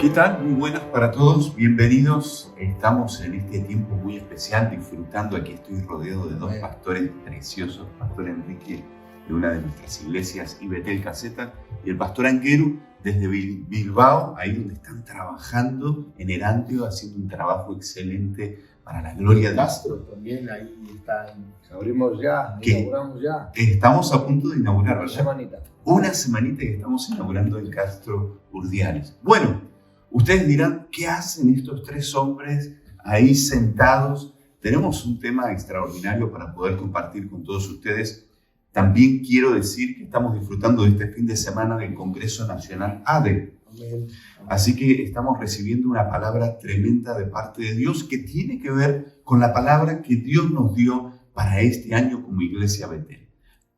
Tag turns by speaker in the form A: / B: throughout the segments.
A: ¿Qué tal? Muy buenas para todos, bienvenidos. Estamos en este tiempo muy especial disfrutando. Aquí estoy rodeado de dos pastores preciosos, Pastor Enrique de una de nuestras iglesias y Betel Caseta, y el Pastor Anguero desde Bilbao, ahí donde están trabajando en Erandio, haciendo un trabajo excelente para la gloria de Dios.
B: Castro también ahí está.
C: Abrimos ya, inauguramos ya.
A: Estamos a punto de inaugurar,
C: Una
A: ¿verdad?
C: semanita.
A: Una semanita que estamos inaugurando en Castro Urdiales. Bueno, ustedes dirán, ¿qué hacen estos tres hombres ahí sentados? Tenemos un tema extraordinario para poder compartir con todos ustedes. También quiero decir que estamos disfrutando de este fin de semana del Congreso Nacional ADE.
B: Amén.
A: Así que estamos recibiendo una palabra tremenda de parte de Dios que tiene que ver con la palabra que Dios nos dio para este año como Iglesia Betel.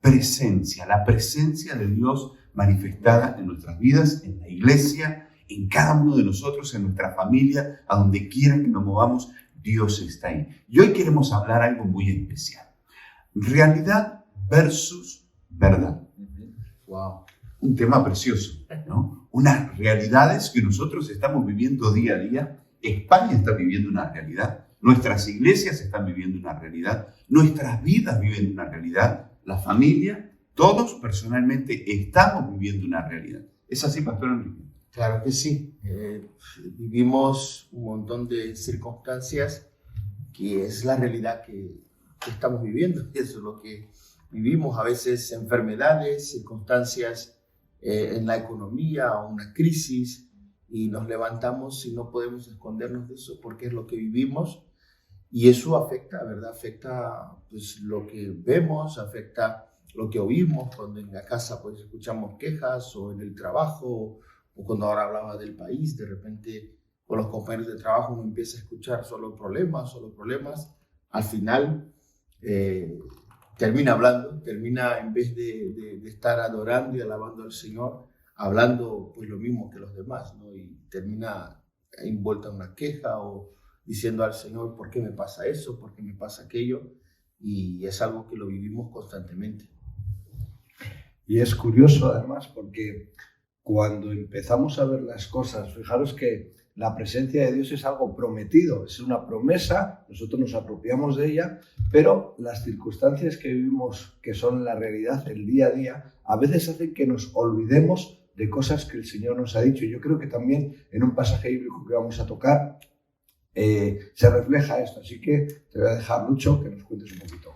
A: Presencia, la presencia de Dios manifestada en nuestras vidas, en la iglesia, en cada uno de nosotros, en nuestra familia, a donde quiera que nos movamos, Dios está ahí. Y hoy queremos hablar algo muy especial. Realidad versus verdad.
B: Wow.
A: Un tema precioso, ¿no? Unas realidades que nosotros estamos viviendo día a día. España está viviendo una realidad. Nuestras iglesias están viviendo una realidad. Nuestras vidas viven una realidad. La familia, todos personalmente estamos viviendo una realidad. ¿Es así, Pastor Enrique?
B: Claro que sí. Vivimos un montón de circunstancias que es la realidad que estamos viviendo. Eso es lo que vivimos. A veces enfermedades, circunstancias en la economía, una crisis, y nos levantamos y no podemos escondernos de eso porque es lo que vivimos. Y eso afecta, ¿verdad? Afecta pues, lo que vemos, afecta lo que oímos cuando en la casa pues, escuchamos quejas, o en el trabajo, o cuando ahora hablaba del país, de repente con los compañeros de trabajo uno empieza a escuchar solo problemas. Al final termina hablando, termina en vez de estar adorando y alabando al Señor, hablando pues lo mismo que los demás, ¿no? Y termina envuelta en una queja o diciendo al Señor, ¿por qué me pasa eso? ¿Por qué me pasa aquello? Y es algo que lo vivimos constantemente.
C: Y es curioso además porque cuando empezamos a ver las cosas, fijaros que la presencia de Dios es algo prometido, es una promesa, nosotros nos apropiamos de ella, pero las circunstancias que vivimos, que son la realidad, el día a día, a veces hacen que nos olvidemos de cosas que el Señor nos ha dicho. Y yo creo que también en un pasaje bíblico que vamos a tocar, se refleja esto, así que te voy a dejar, Lucho, que nos cuentes un poquito.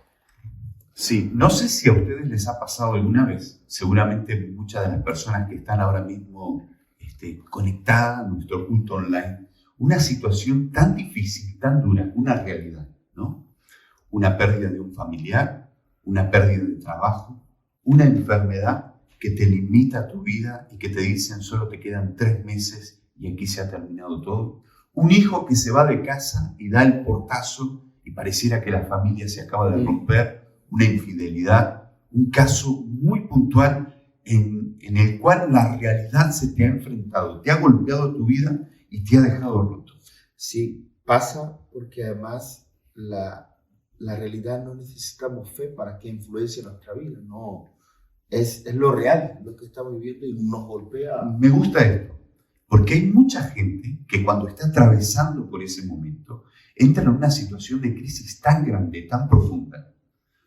A: Sí, no sé si a ustedes les ha pasado alguna vez, seguramente muchas de las personas que están ahora mismo conectadas a nuestro culto online, una situación tan difícil, tan dura, una realidad, ¿no? Una pérdida de un familiar, una pérdida de trabajo, una enfermedad que te limita tu vida y que te dicen solo te quedan 3 meses y aquí se ha terminado todo. Un hijo que se va de casa y da el portazo y pareciera que la familia se acaba de romper, una infidelidad, un caso muy puntual en el cual la realidad se te ha enfrentado, te ha golpeado tu vida y te ha dejado roto.
B: Sí, pasa porque además la realidad no necesitamos fe para que influencie nuestra vida, no, es lo real, lo que estamos viviendo y nos golpea.
A: Me gusta esto. Porque hay mucha gente que cuando está atravesando por ese momento entra en una situación de crisis tan grande, tan profunda,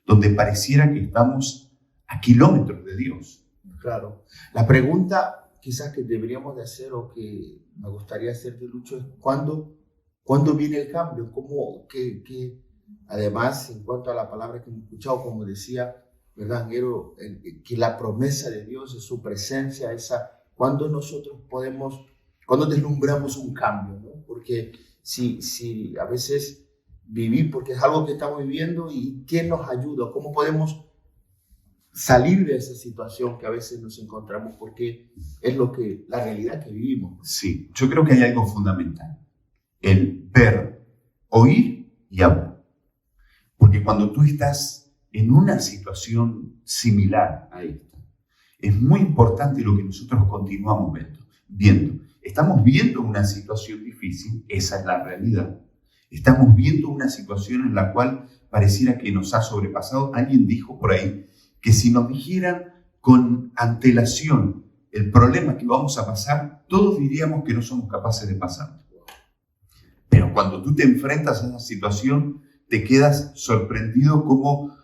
A: donde pareciera que estamos a kilómetros de Dios.
B: Claro. La pregunta quizás que deberíamos de hacer o que me gustaría hacer de Lucho es ¿cuándo viene el cambio? Además, en cuanto a la palabra que hemos escuchado, como decía, ¿verdad, Anguero? Que la promesa de Dios es su presencia, cuando nosotros cuando deslumbramos un cambio, ¿no? Porque si a veces vivir, porque es algo que estamos viviendo, y ¿quién nos ayuda? ¿Cómo podemos salir de esa situación que a veces nos encontramos? Porque es la realidad que vivimos.
A: Sí, yo creo que hay algo fundamental. El ver, oír y hablar. Porque cuando tú estás en una situación similar a esta, es muy importante lo que nosotros continuamos viendo. Estamos viendo una situación difícil, esa es la realidad. Estamos viendo una situación en la cual pareciera que nos ha sobrepasado. Alguien dijo por ahí que si nos dijeran con antelación el problema que vamos a pasar, todos diríamos que no somos capaces de pasar. Pero cuando tú te enfrentas a esa situación, te quedas sorprendido como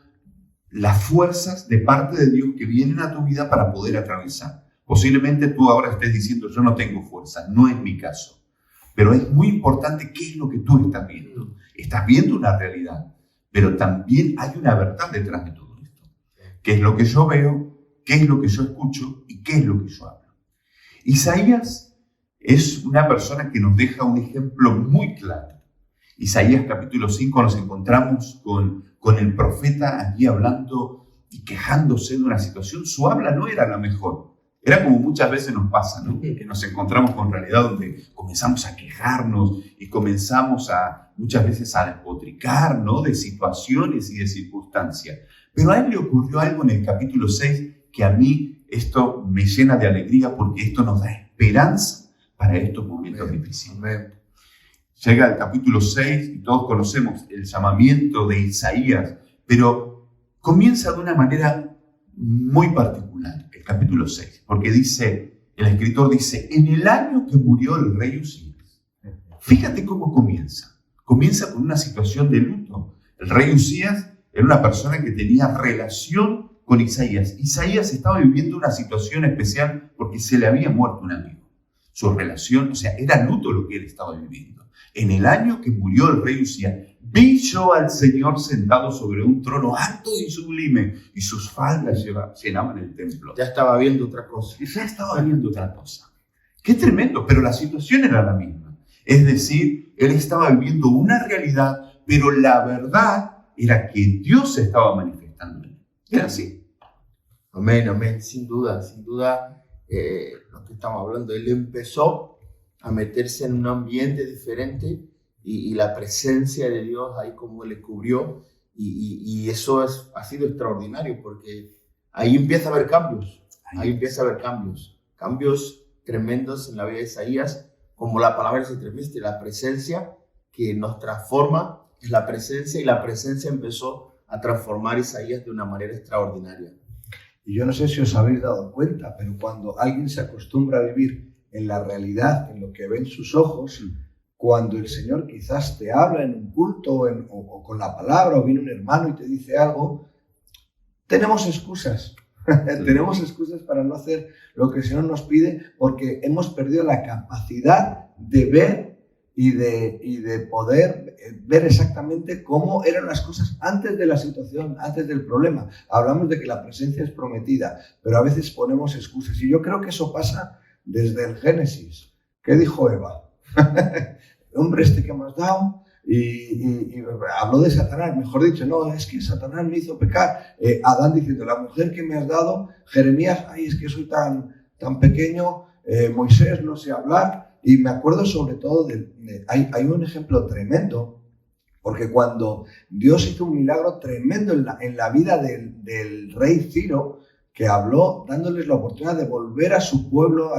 A: las fuerzas de parte de Dios que vienen a tu vida para poder atravesar. Posiblemente tú ahora estés diciendo, yo no tengo fuerza, no es mi caso. Pero es muy importante qué es lo que tú estás viendo. Estás viendo una realidad, pero también hay una verdad detrás de todo esto. ¿Qué es lo que yo veo? ¿Qué es lo que yo escucho? ¿Y qué es lo que yo hablo? Isaías es una persona que nos deja un ejemplo muy claro. Isaías capítulo 5 nos encontramos con el profeta allí hablando y quejándose de una situación. Su habla no era la mejor. Era como muchas veces nos pasa, ¿no? Que nos encontramos con realidad donde comenzamos a quejarnos y comenzamos muchas veces a despotricar, ¿no? De situaciones y de circunstancias. Pero a él le ocurrió algo en el capítulo 6 que a mí esto me llena de alegría porque esto nos da esperanza para estos momentos difíciles.
B: Amén.
A: Llega el capítulo 6 y todos conocemos el llamamiento de Isaías, pero comienza de una manera muy particular, el capítulo 6, porque el escritor dice, en el año que murió el rey Usías. Fíjate cómo comienza. Comienza con una situación de luto. El rey Usías era una persona que tenía relación con Isaías. Isaías estaba viviendo una situación especial porque se le había muerto un amigo. Su relación, era luto lo que él estaba viviendo. En el año que murió el rey Usías, vi yo al Señor sentado sobre un trono alto y sublime, y sus faldas llenaban el templo.
B: Ya estaba viendo otra cosa.
A: Ya estaba viendo otra cosa. Qué tremendo, pero la situación era la misma. Es decir, él estaba viviendo una realidad, pero la verdad era que Dios se estaba manifestando en él. Era así.
B: Amén, amén. Sin duda, lo que estamos hablando. Él empezó a meterse en un ambiente diferente y la presencia de Dios ahí como le cubrió y eso ha sido extraordinario porque ahí empieza a haber cambios, cambios tremendos en la vida de Isaías, como la palabra se transmite, la presencia que nos transforma es la presencia y la presencia empezó a transformar a Isaías de una manera extraordinaria.
C: Y yo no sé si os habéis dado cuenta, pero cuando alguien se acostumbra a vivir en la realidad, en lo que ven sus ojos, cuando el Señor quizás te habla en un culto o con la palabra, o viene un hermano y te dice algo, tenemos excusas. Tenemos excusas para no hacer lo que el Señor nos pide porque hemos perdido la capacidad de ver y de poder ver exactamente cómo eran las cosas antes de la situación, antes del problema. Hablamos de que la presencia es prometida, pero a veces ponemos excusas. Y yo creo que eso pasa desde el Génesis. ¿Qué dijo Eva? Hombre, que me has dado, y habló de Satanás, mejor dicho, no, es que Satanás me hizo pecar. Adán diciendo, la mujer que me has dado, Jeremías, ay, es que soy tan pequeño, Moisés, no sé hablar. Y me acuerdo sobre todo, hay un ejemplo tremendo, porque cuando Dios hizo un milagro tremendo en la vida del rey Ciro, que habló dándoles la oportunidad de volver a su pueblo,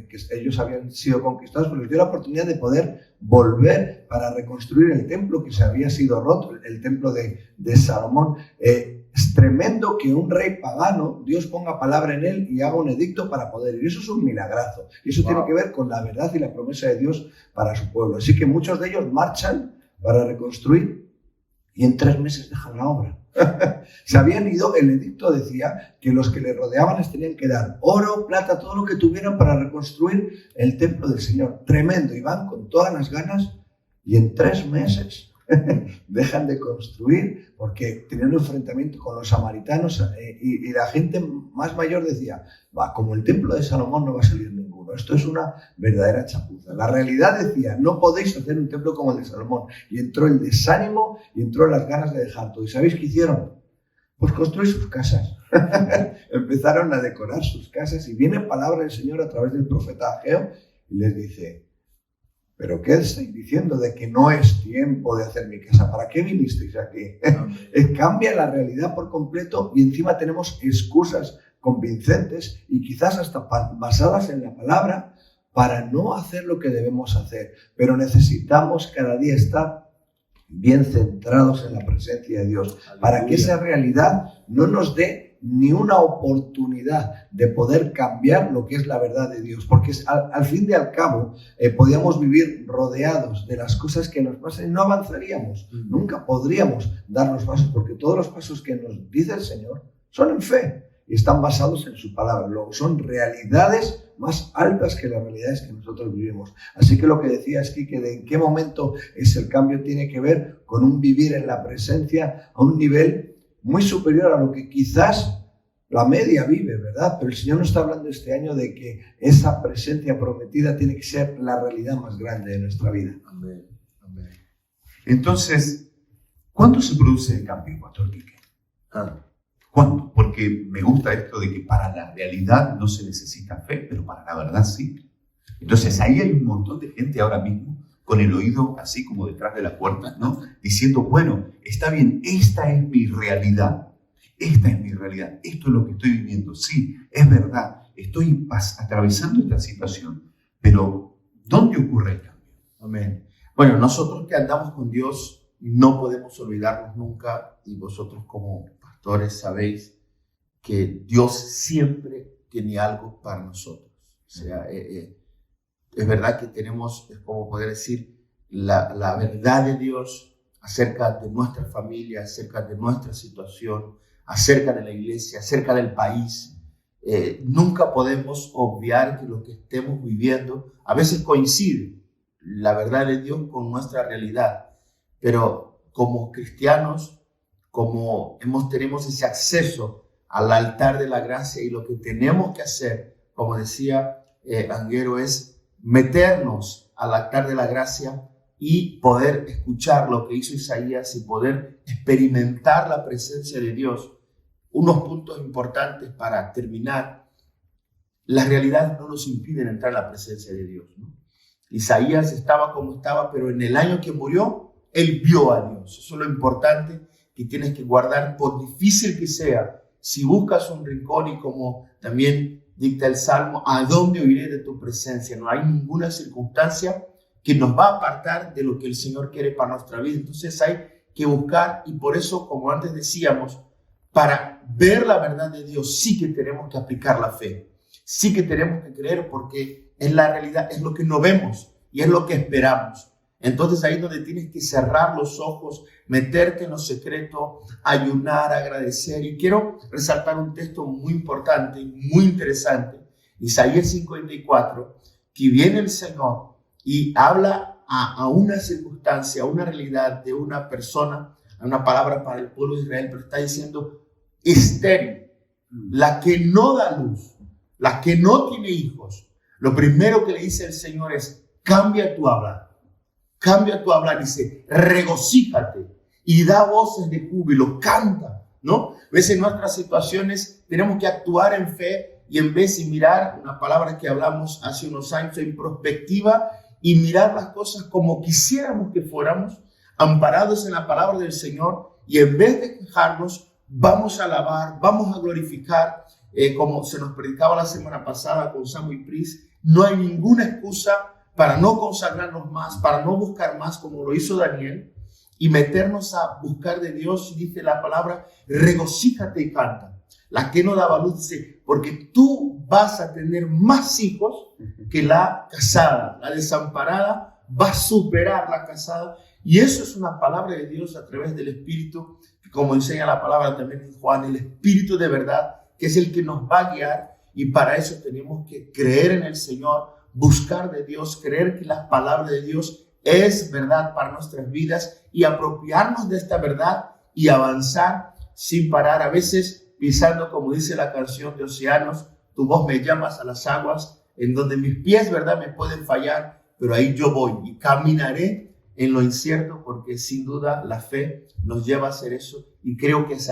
C: que ellos habían sido conquistados, pero les dio la oportunidad de poder volver para reconstruir el templo que se había sido roto, el templo de Salomón. Es tremendo que un rey pagano, Dios ponga palabra en él y haga un edicto para poder ir. Eso es un milagrazo. Y eso tiene que ver con la verdad y la promesa de Dios para su pueblo. Así que muchos de ellos marchan para reconstruir y en 3 meses dejan la obra. Se habían ido, el edicto decía que los que le rodeaban les tenían que dar oro, plata, todo lo que tuvieran para reconstruir el templo del Señor. Tremendo, y van con todas las ganas y en 3 meses dejan de construir porque tenían un enfrentamiento con los samaritanos y la gente más mayor decía, como el templo de Salomón no va a salir ninguno, esto es una verdadera chapuza. La realidad decía, no podéis hacer un templo como el de Salomón, y entró el desánimo y entró las ganas de dejar todo. ¿Y sabéis qué hicieron? Pues construir sus casas. Empezaron a decorar sus casas y viene palabra del Señor a través del profeta Ageo y les dice, ¿pero qué estáis diciendo de que no es tiempo de hacer mi casa? ¿Para qué vinisteis aquí? Cambia la realidad por completo y encima tenemos excusas convincentes y quizás hasta basadas en la palabra para no hacer lo que debemos hacer. Pero necesitamos cada día estar bien centrados en la presencia de Dios para que esa realidad no nos dé ni una oportunidad de poder cambiar lo que es la verdad de Dios, porque al fin y al cabo podíamos vivir rodeados de las cosas que nos pasan y no avanzaríamos, nunca podríamos dar los pasos, porque todos los pasos que nos dice el Señor son en fe y están basados en su palabra, luego son realidades más altas que las realidades que nosotros vivimos. Así que lo que decía es que de en qué momento es el cambio tiene que ver con un vivir en la presencia a un nivel muy superior a lo que quizás la media vive, ¿verdad? Pero el Señor nos está hablando este año de que esa presencia prometida tiene que ser la realidad más grande de nuestra vida.
B: Amén. Amén.
A: Entonces, ¿cuándo se produce el cambio, Pastor Quique? ¿Cuándo? Porque me gusta esto de que para la realidad no se necesita fe, pero para la verdad sí. Entonces, ahí hay un montón de gente ahora mismo con el oído así como detrás de la puerta, ¿no? Diciendo, bueno, está bien, esta es mi realidad, esto es lo que estoy viviendo, sí, es verdad, estoy atravesando esta situación, pero ¿dónde ocurre el cambio?
B: Amén. Bueno, nosotros que andamos con Dios no podemos olvidarnos nunca, y vosotros como pastores sabéis que Dios siempre tiene algo para nosotros. O sea, es verdad que tenemos, es como poder decir, la verdad de Dios acerca de nuestra familia, acerca de nuestra situación, acerca de la iglesia, acerca del país. Nunca podemos obviar que lo que estemos viviendo a veces coincide la verdad de Dios con nuestra realidad, pero como cristianos, como tenemos ese acceso al altar de la gracia, y lo que tenemos que hacer, como decía Anguero, es meternos al altar de la gracia y poder escuchar lo que hizo Isaías y poder experimentar la presencia de Dios. Unos puntos importantes para terminar: las realidades no nos impiden entrar a la presencia de Dios, ¿no? Isaías estaba como estaba, pero en el año que murió, él vio a Dios. Eso es lo importante que tienes que guardar, por difícil que sea. Si buscas un rincón, y como también dicta el Salmo, ¿a dónde huiré de tu presencia? No hay ninguna circunstancia que nos va a apartar de lo que el Señor quiere para nuestra vida. Entonces hay que buscar, y por eso, como antes decíamos, para ver la verdad de Dios sí que tenemos que aplicar la fe. Sí que tenemos que creer, porque es la realidad, es lo que no vemos y es lo que esperamos. Entonces ahí es donde tienes que cerrar los ojos, meterte en lo secreto, ayunar, agradecer. Y quiero resaltar un texto muy importante, muy interesante, Isaías 54, que viene el Señor y habla a una circunstancia, a una realidad de una persona, a una palabra para el pueblo de Israel, pero está diciendo estéril, la que no da luz, la que no tiene hijos. Lo primero que le dice el Señor es: cambia tu hablar. Cambia tu hablar, dice, regocíjate y da voces de júbilo, canta, ¿no? A veces en nuestras situaciones tenemos que actuar en fe, y en vez de mirar, una palabra que hablamos hace unos años, en perspectiva, y mirar las cosas como quisiéramos que fuéramos, amparados en la palabra del Señor, y en vez de quejarnos, vamos a alabar, vamos a glorificar, como se nos predicaba la semana pasada con Samuel Pris. No hay ninguna excusa para no consagrarnos más, para no buscar más, como lo hizo Daniel, y meternos a buscar de Dios. Y dice la palabra: regocíjate y canta. La que no daba luz dice: porque tú vas a tener más hijos que la casada. La desamparada va a superar la casada. Y eso es una palabra de Dios a través del Espíritu, que, como enseña la palabra también en Juan, el Espíritu de verdad, que es el que nos va a guiar. Y para eso tenemos que creer en el Señor, buscar de Dios, creer que la palabra de Dios es verdad para nuestras vidas, y apropiarnos de esta verdad y avanzar sin parar. A veces pisando, como dice la canción de Océanos, tu voz me llamas a las aguas, en donde mis pies, verdad, me pueden fallar, pero ahí yo voy y caminaré en lo incierto, porque sin duda la fe nos lleva a hacer eso, y creo que es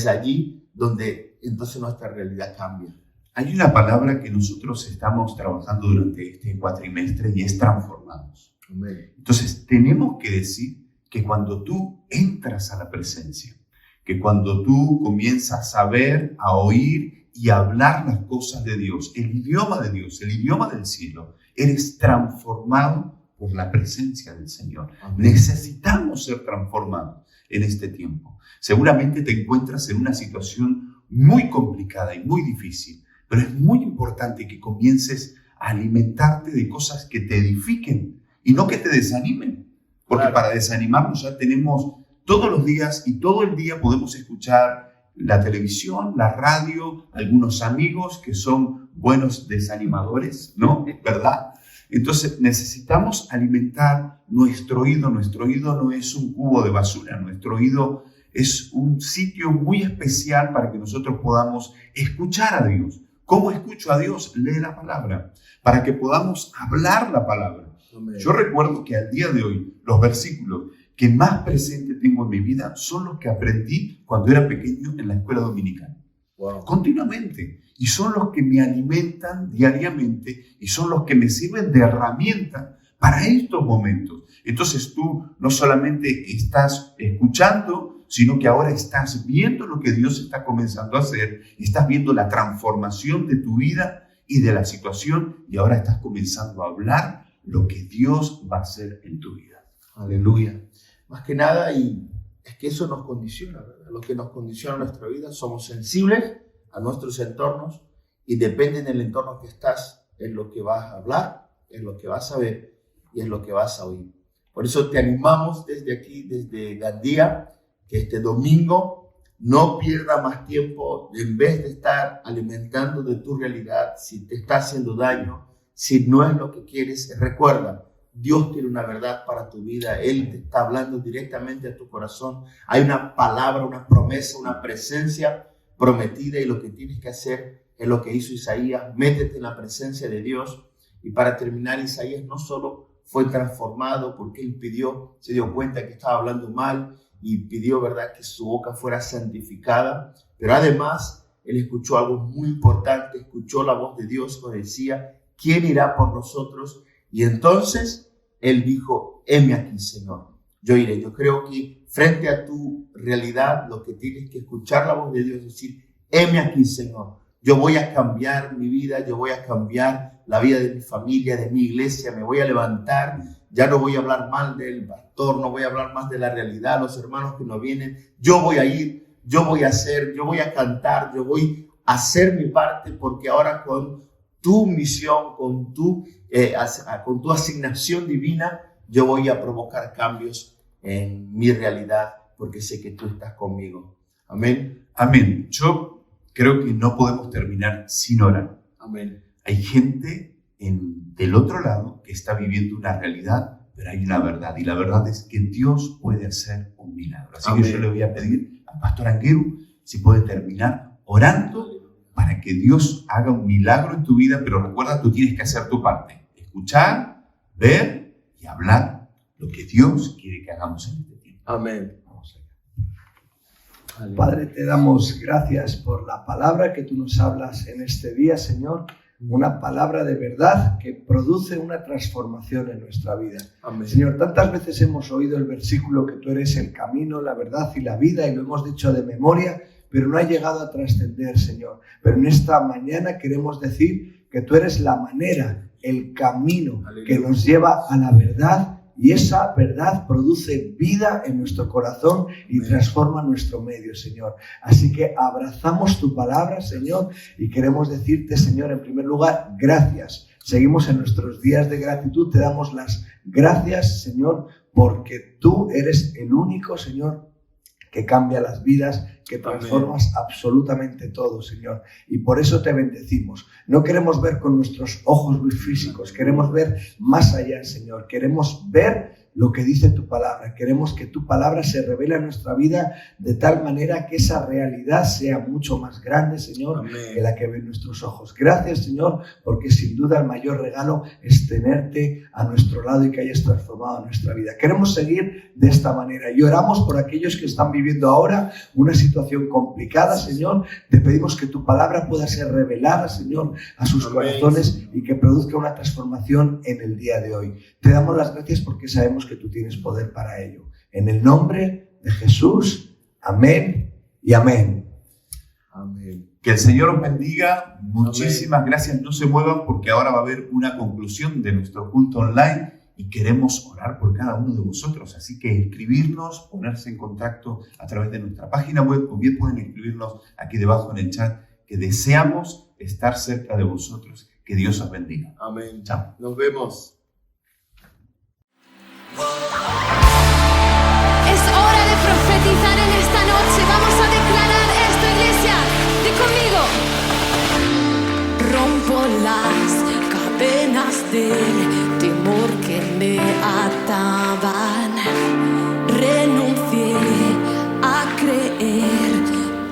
B: allí donde entonces nuestra realidad cambia.
A: Hay una palabra que nosotros estamos trabajando durante este cuatrimestre, y es transformados.
B: Amén.
A: Entonces, tenemos que decir que cuando tú entras a la presencia, que cuando tú comienzas a ver, a oír y a hablar las cosas de Dios, el idioma de Dios, el idioma del cielo, eres transformado por la presencia del Señor. Amén. Necesitamos ser transformados en este tiempo. Seguramente te encuentras en una situación muy complicada y muy difícil, pero es muy importante que comiences a alimentarte de cosas que te edifiquen y no que te desanimen, porque
B: Claro.
A: para desanimarnos ya tenemos todos los días y todo el día podemos escuchar la televisión, la radio, algunos amigos que son buenos desanimadores, ¿no? ¿Verdad? Entonces necesitamos alimentar nuestro oído. Nuestro oído no es un cubo de basura, nuestro oído es un sitio muy especial para que nosotros podamos escuchar a Dios. ¿Cómo escucho a Dios? Lee la palabra, para que podamos hablar la palabra.
B: Amén.
A: Yo recuerdo que al día de hoy los versículos que más presente tengo en mi vida son los que aprendí cuando era pequeño en la escuela dominical.
B: Wow.
A: Continuamente. Y son los que me alimentan diariamente y son los que me sirven de herramienta para estos momentos. Entonces tú no solamente estás escuchando, sino que ahora estás viendo lo que Dios está comenzando a hacer, estás viendo la transformación de tu vida y de la situación, y ahora estás comenzando a hablar lo que Dios va a hacer en tu vida.
B: Aleluya. Más que nada, y es que eso nos condiciona, ¿verdad? Lo que nos condiciona nuestra vida, somos sensibles a nuestros entornos y depende del entorno que estás, es lo que vas a hablar, es lo que vas a ver y es lo que vas a oír. Por eso te animamos desde aquí, desde Gandía, que este domingo no pierda más tiempo, en vez de estar alimentando de tu realidad, si te está haciendo daño, si no es lo que quieres, recuerda, Dios tiene una verdad para tu vida, Él te está hablando directamente a tu corazón, hay una palabra, una promesa, una presencia prometida y lo que tienes que hacer es lo que hizo Isaías, métete en la presencia de Dios. Y para terminar, Isaías no solo fue transformado porque él se dio cuenta que estaba hablando mal y pidió, ¿verdad?, que su boca fuera santificada, pero además él escuchó algo muy importante, escuchó la voz de Dios que decía, ¿quién irá por nosotros? Y entonces él dijo, heme aquí, Señor, yo iré. Yo creo que frente a tu realidad, lo que tienes que escuchar la voz de Dios, es decir, heme aquí, Señor, yo voy a cambiar mi vida, yo voy a cambiar la vida de mi familia, de mi iglesia, me voy a levantar, ya no voy a hablar mal del pastor, no voy a hablar más de la realidad, los hermanos que no vienen, yo voy a ir, yo voy a hacer, yo voy a cantar, yo voy a hacer mi parte, porque ahora con tu misión, con tu asignación divina, yo voy a provocar cambios en mi realidad, porque sé que tú estás conmigo. Amén.
A: Amén. Yo creo que no podemos terminar sin orar.
B: Amén.
A: Hay gente del otro lado que está viviendo una realidad, pero hay una verdad. Y la verdad es que Dios puede hacer un milagro. Así
B: Amén.
A: que yo le voy a pedir al pastor Anguero si puede terminar orando para que Dios haga un milagro en tu vida. Pero recuerda, tú tienes que hacer tu parte. Escuchar, ver y hablar lo que Dios quiere que hagamos en este tiempo.
B: Amén.
C: Padre, te damos gracias por la palabra que tú nos hablas en este día, Señor. Una palabra de verdad que produce una transformación en nuestra vida.
B: Amén.
C: Señor, tantas veces hemos oído el versículo que tú eres el camino, la verdad y la vida, y lo hemos dicho de memoria, pero no ha llegado a trascender, Señor. Pero en esta mañana queremos decir que tú eres la manera, el camino que nos lleva a la verdad, y esa verdad produce vida en nuestro corazón y transforma nuestro medio, Señor. Así que abrazamos tu palabra, Señor, y queremos decirte, Señor, en primer lugar, gracias. Seguimos en nuestros días de gratitud, te damos las gracias, Señor, porque tú eres el único, Señor, que cambia las vidas, que transformas absolutamente todo, Señor. Y por eso te bendecimos. No queremos ver con nuestros ojos físicos, queremos ver más allá, Señor. Queremos ver lo que dice tu palabra. Queremos que tu palabra se revele en nuestra vida de tal manera que esa realidad sea mucho más grande, Señor,
B: Amén.
C: que la que ven nuestros ojos. Gracias, Señor, porque sin duda el mayor regalo es tenerte a nuestro lado y que hayas transformado nuestra vida. Queremos seguir de esta manera y oramos por aquellos que están viviendo ahora una situación complicada, Señor. Te pedimos que tu palabra pueda ser revelada, Señor, a sus
B: Amén,
C: corazones,
B: Señor.
C: y que produzca una transformación en el día de hoy. Te damos las gracias porque sabemos que tú tienes poder para ello. En el nombre de Jesús, amén y amén.
B: Amén.
A: Que el Señor os bendiga. Muchísimas gracias. No se muevan porque ahora va a haber una conclusión de nuestro culto online y queremos orar por cada uno de vosotros. Así que escribirnos, ponerse en contacto a través de nuestra página web, o bien pueden escribirnos aquí debajo en el chat, que deseamos estar cerca de vosotros. Que Dios os bendiga.
B: Amén.
A: Chao.
B: Nos vemos.
D: Es hora de profetizar en esta noche. Vamos a declarar esto, iglesia. Di conmigo. Rompo las cadenas del temor que me ataban. Renuncié a creer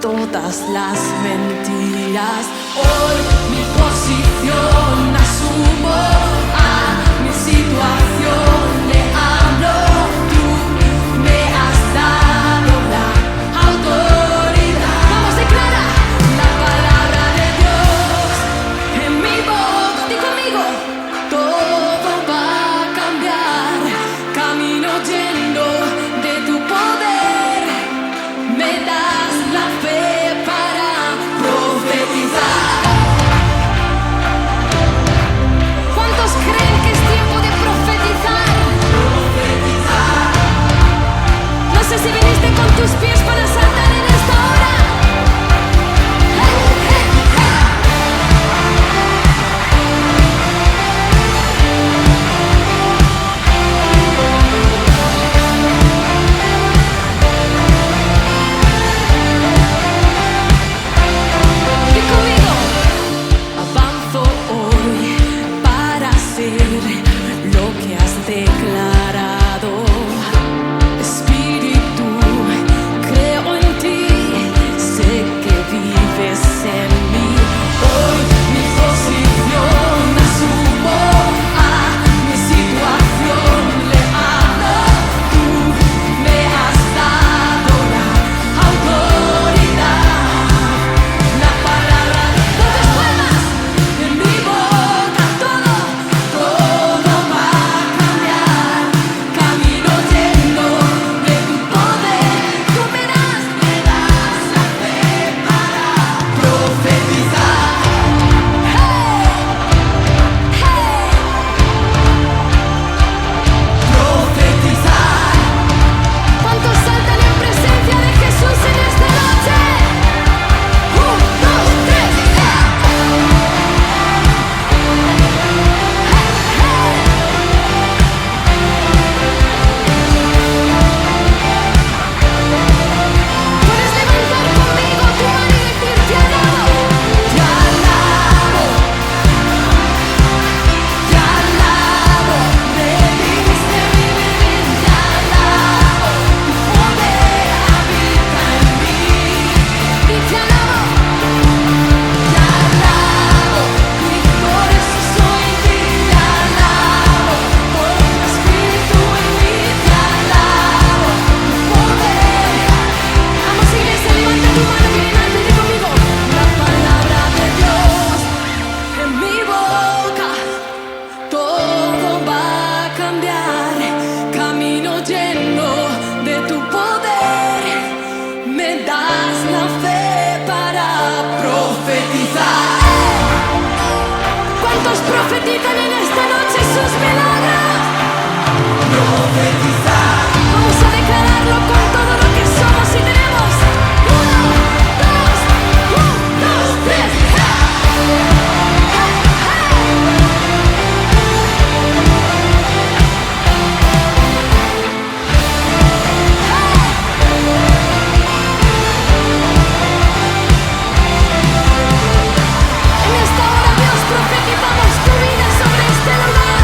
D: todas las mentiras. Hoy mi posición asumo, a mi situación le hablo. Tú me has dado la autoridad. Vamos, declara la palabra de Dios en mi boca. Di conmigo. Todo va a cambiar. Camino lleno de tu poder. Me das la fe para profetizar. ¿Cuántos creen que es tiempo de profetizar? No sé si viniste con tus pies para saltar en esta hora. Di conmigo. Avanzo hoy para hacer lo que has declarado. Espíritu, creo en ti, sé que vives en mí. Hoy mi posición asumo, a mi situación le hablo. Tú me has dado la autoridad. La palabra de todas palmas en mi boca, todo va a cambiar. Camino lleno de tu poder. Tú me das la fe para profetizar. Profetizar. ¿Cuántos saltan en presencia de Jesús en esta noche? 1, 2, 3, Puedes levantar conmigo tu mano y decir: te alabo, te alabo, te alabo. Me diste mi vivir, te alabo. Tu poder habita en mí. Y te alabo, y por eso soy en ti. Te alabo, por tu espíritu en mí. Te alabo, tu poder. Vamos, iglesia, levanta tu mano bien alto y di conmigo: la palabra de Dios en mi boca. Todo va a cambiar. Camino lleno de tu poder. Me das la fe para profetizar. ¿Cuántos profetizan en esta noche sus milagros? Profetizar. Vamos a declararlo con todo lo que somos y tenemos. 1, 2, 3. En esta hora, Dios, profetizamos tu vida sobre este lugar.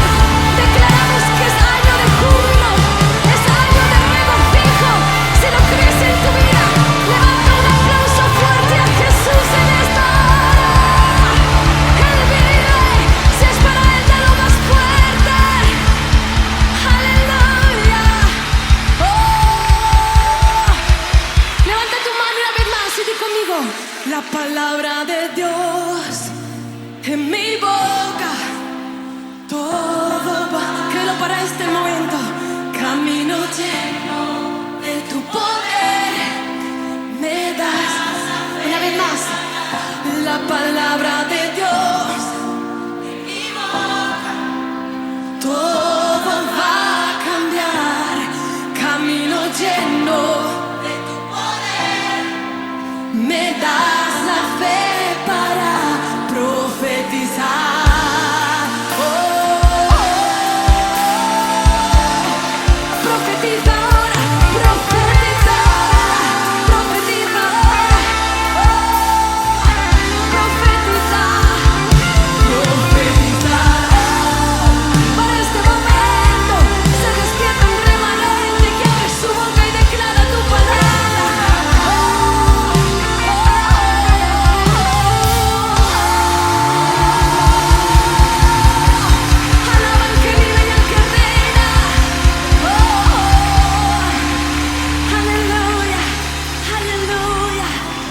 D: Declaramos que es año de júbilo, es año de regocijo. Si lo crees en tu vida, levanta un aplauso fuerte a Jesús en esta hora. Él vive, si es para Él, da lo más fuerte. Aleluya. Oh. Levanta tu mano una vez más y di conmigo: la palabra de Dios